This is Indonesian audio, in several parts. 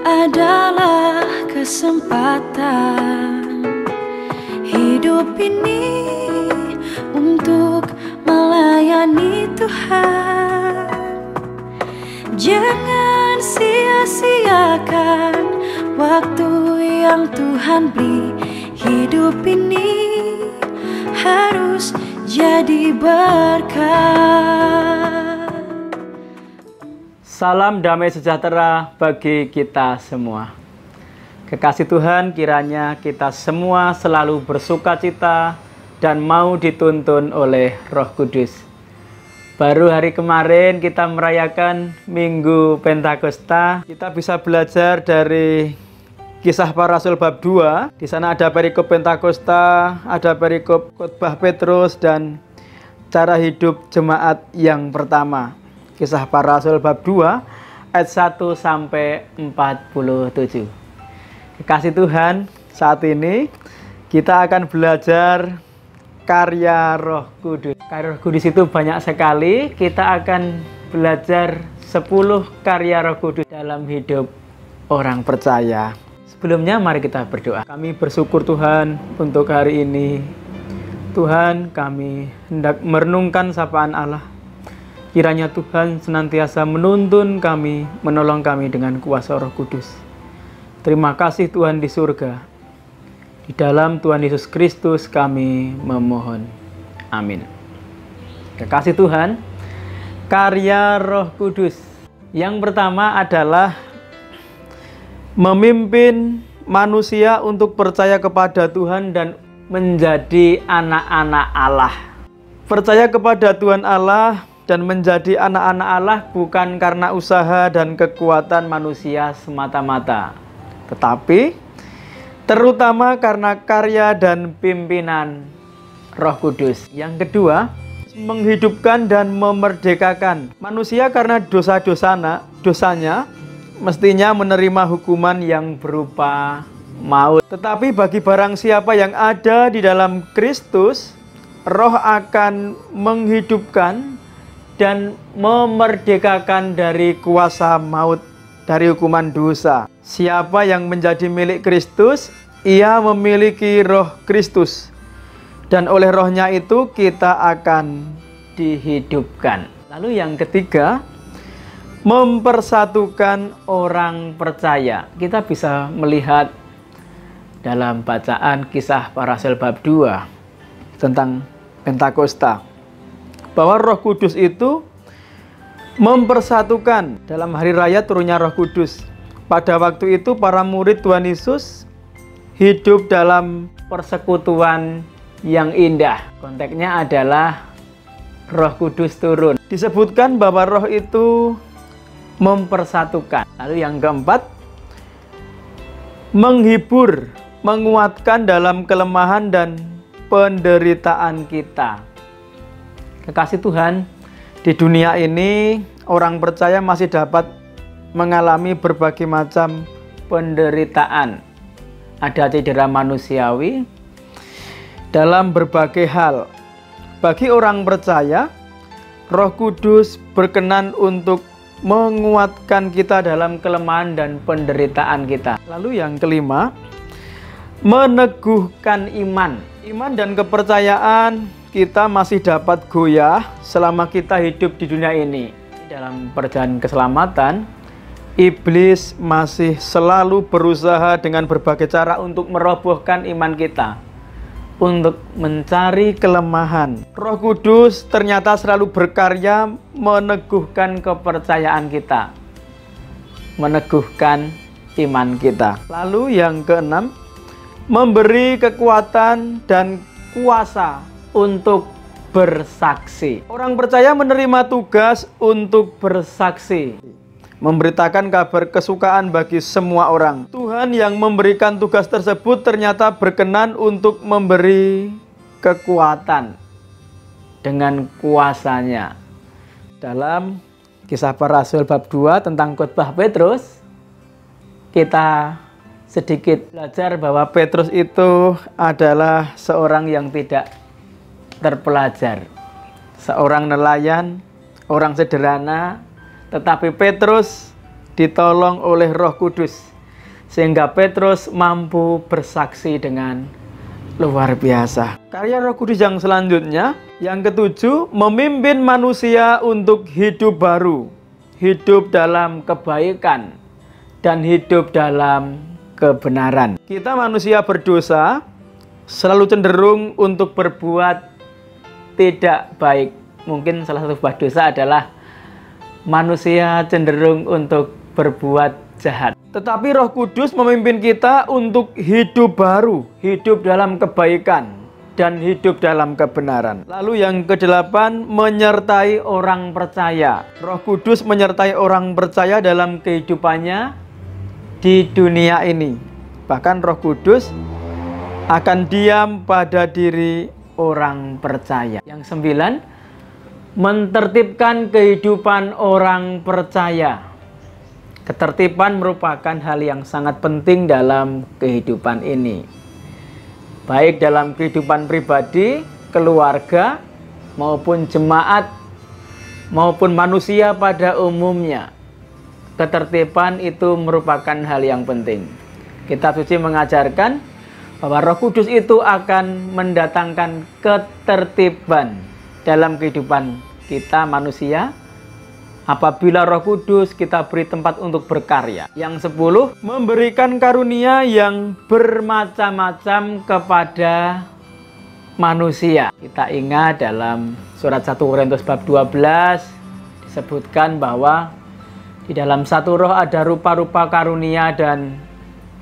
adalah kesempatan hidup ini untuk melayani Tuhan. Jangan sia-siakan waktu yang Tuhan beri. Hidup ini harus jadi berkat. Salam damai sejahtera bagi kita semua. Kekasih Tuhan, kiranya kita semua selalu bersukacita dan mau dituntun oleh Roh Kudus. Baru hari kemarin kita merayakan Minggu Pentakosta. Kita bisa belajar dari Kisah Para Rasul bab 2. Di sana ada perikop Pentakosta, ada perikop khotbah Petrus, dan cara hidup jemaat yang pertama. Kisah Para Rasul bab 2 ayat 1 sampai 47. Kekasih Tuhan, saat ini kita akan belajar karya Roh Kudus. Karya Roh Kudus itu banyak sekali. Kita akan belajar 10 karya Roh Kudus dalam hidup orang percaya. Sebelumnya mari kita berdoa. Kami bersyukur Tuhan untuk hari ini. Tuhan, kami hendak merenungkan sapaan Allah. Kiranya Tuhan senantiasa menuntun kami, menolong kami dengan kuasa Roh Kudus. Terima kasih Tuhan di surga. Di dalam Tuhan Yesus Kristus kami memohon. Amin. Kekasih Tuhan, karya Roh Kudus. Yang pertama adalah memimpin manusia untuk percaya kepada Tuhan dan menjadi anak-anak Allah. Percaya kepada Tuhan Allah dan menjadi anak-anak Allah bukan karena usaha dan kekuatan manusia semata-mata, tetapi terutama karena karya dan pimpinan Roh Kudus. Yang kedua, menghidupkan dan memerdekakan manusia karena dosanya mestinya menerima hukuman yang berupa maut. Tetapi bagi barang siapa yang ada di dalam Kristus, Roh akan menghidupkan dan memerdekakan dari kuasa maut, dari hukuman dosa. Siapa yang menjadi milik Kristus, ia memiliki Roh Kristus. Dan oleh Rohnya itu kita akan dihidupkan. Lalu yang ketiga, mempersatukan orang percaya. Kita bisa melihat dalam bacaan Kisah Para Rasul bab 2 tentang Pentakosta bahwa Roh Kudus itu mempersatukan dalam hari raya turunnya Roh Kudus. Pada waktu itu para murid Tuhan Yesus hidup dalam persekutuan yang indah. Konteksnya adalah Roh Kudus turun. Disebutkan bahwa Roh itu mempersatukan. Lalu yang keempat, menghibur, menguatkan dalam kelemahan dan penderitaan kita. Kekasih Tuhan, di dunia ini orang percaya masih dapat mengalami berbagai macam penderitaan. Ada cedera manusiawi dalam berbagai hal. Bagi orang percaya, Roh Kudus berkenan untuk menguatkan kita dalam kelemahan dan penderitaan kita. Lalu yang kelima, meneguhkan iman. Iman dan kepercayaan kita masih dapat goyah selama kita hidup di dunia ini. Dalam perjalanan keselamatan, iblis masih selalu berusaha dengan berbagai cara untuk merobohkan iman kita, untuk mencari kelemahan. Roh Kudus ternyata selalu berkarya meneguhkan kepercayaan kita, meneguhkan iman kita. Lalu yang keenam, memberi kekuatan dan kuasa untuk bersaksi. Orang percaya menerima tugas untuk bersaksi, memberitakan kabar kesukaan bagi semua orang. Tuhan yang memberikan tugas tersebut ternyata berkenan untuk memberi kekuatan dengan kuasanya. Dalam Kisah Para Rasul bab 2 tentang khotbah Petrus, kita sedikit belajar bahwa Petrus itu adalah seorang yang tidak terpelajar, seorang nelayan, orang sederhana, tetapi Petrus ditolong oleh Roh Kudus sehingga Petrus mampu bersaksi dengan luar biasa. Karya Roh Kudus yang selanjutnya, yang ketujuh, memimpin manusia untuk hidup baru, hidup dalam kebaikan, dan hidup dalam kebenaran. Kita manusia berdosa selalu cenderung untuk berbuat tidak baik. Mungkin salah satu buah dosa adalah manusia cenderung untuk berbuat jahat. Tetapi Roh Kudus memimpin kita untuk hidup baru, hidup dalam kebaikan, dan hidup dalam kebenaran. Lalu yang kedelapan, menyertai orang percaya. Roh Kudus menyertai orang percaya dalam kehidupannya di dunia ini. Bahkan Roh Kudus akan diam pada diri orang percaya. Yang sembilan, mentertibkan kehidupan orang percaya. Ketertiban merupakan hal yang sangat penting dalam kehidupan ini, baik dalam kehidupan pribadi, keluarga, maupun jemaat, maupun manusia pada umumnya. Ketertiban itu merupakan hal yang penting. Kitab suci mengajarkan bahwa Roh Kudus itu akan mendatangkan ketertiban dalam kehidupan kita manusia. Apabila Roh Kudus kita beri tempat untuk berkarya. Yang 10, memberikan karunia yang bermacam-macam kepada manusia. Kita ingat dalam surat 1 Korintus bab 12 disebutkan bahwa di dalam satu roh ada rupa-rupa karunia dan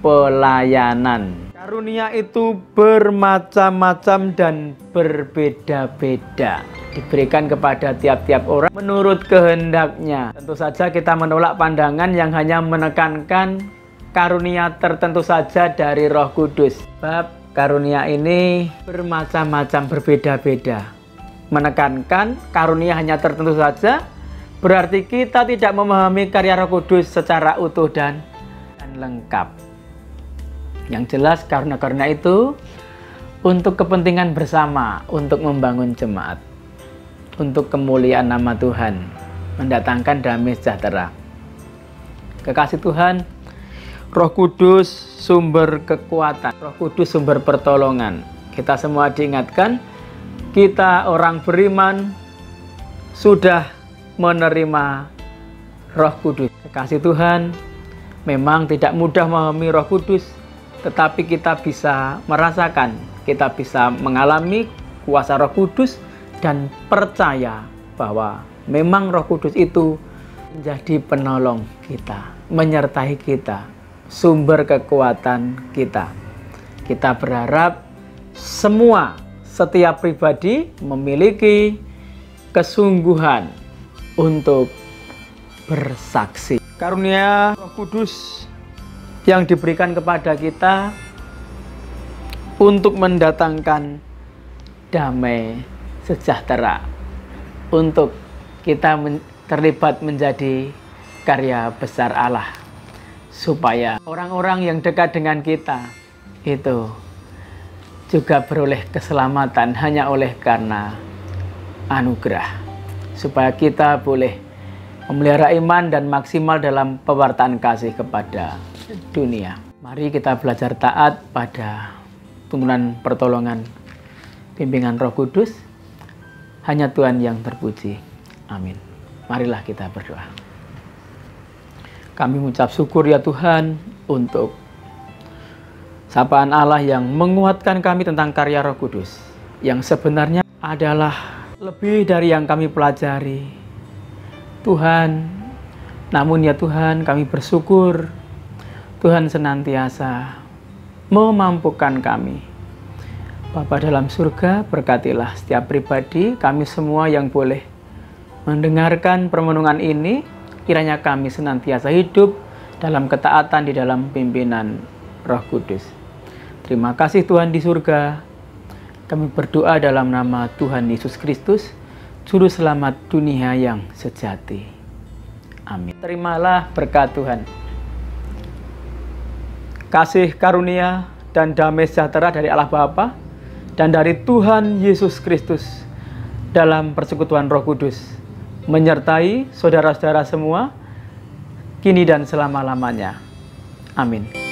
pelayanan. Karunia itu bermacam-macam dan berbeda-beda, diberikan kepada tiap-tiap orang menurut kehendaknya. Tentu saja kita menolak pandangan yang hanya menekankan karunia tertentu saja dari Roh Kudus. Sebab karunia ini bermacam-macam, berbeda-beda. Menekankan karunia hanya tertentu saja berarti kita tidak memahami karya Roh Kudus secara utuh dan lengkap. Yang jelas karunia-karunia itu untuk kepentingan bersama, untuk membangun jemaat, untuk kemuliaan nama Tuhan, mendatangkan damai sejahtera. Kekasih Tuhan, Roh Kudus sumber kekuatan, Roh Kudus sumber pertolongan. Kita semua diingatkan, kita orang beriman sudah menerima Roh Kudus. Kekasih Tuhan, memang tidak mudah memahami Roh Kudus, tetapi kita bisa merasakan, kita bisa mengalami kuasa Roh Kudus dan percaya bahwa memang Roh Kudus itu menjadi penolong kita, menyertai kita, sumber kekuatan kita. Kita berharap setiap pribadi memiliki kesungguhan untuk bersaksi. Karunia Roh Kudus yang diberikan kepada kita untuk mendatangkan damai sejahtera, untuk kita terlibat menjadi karya besar Allah, supaya orang-orang yang dekat dengan kita itu juga beroleh keselamatan hanya oleh karena anugerah, supaya kita boleh memelihara iman dan maksimal dalam pewartaan kasih kepada dunia. Mari kita belajar taat pada tuntunan pertolongan bimbingan Roh Kudus. Hanya Tuhan yang terpuji. Amin. Marilah kita berdoa. Kami mengucap syukur ya Tuhan untuk sapaan Allah yang menguatkan kami tentang karya Roh Kudus, yang sebenarnya adalah lebih dari yang kami pelajari. Tuhan, namun ya Tuhan, kami bersyukur Tuhan senantiasa memampukan kami. Bapa dalam surga, berkatilah setiap pribadi, kami semua yang boleh mendengarkan permenungan ini. Kiranya kami senantiasa hidup dalam ketaatan di dalam pimpinan Roh Kudus. Terima kasih Tuhan di surga. Kami berdoa dalam nama Tuhan Yesus Kristus, Juru Selamat dunia yang sejati. Amin. Terimalah berkat Tuhan. Kasih karunia dan damai sejahtera dari Allah Bapa dan dari Tuhan Yesus Kristus dalam persekutuan Roh Kudus menyertai saudara-saudara semua kini dan selama-lamanya. Amin.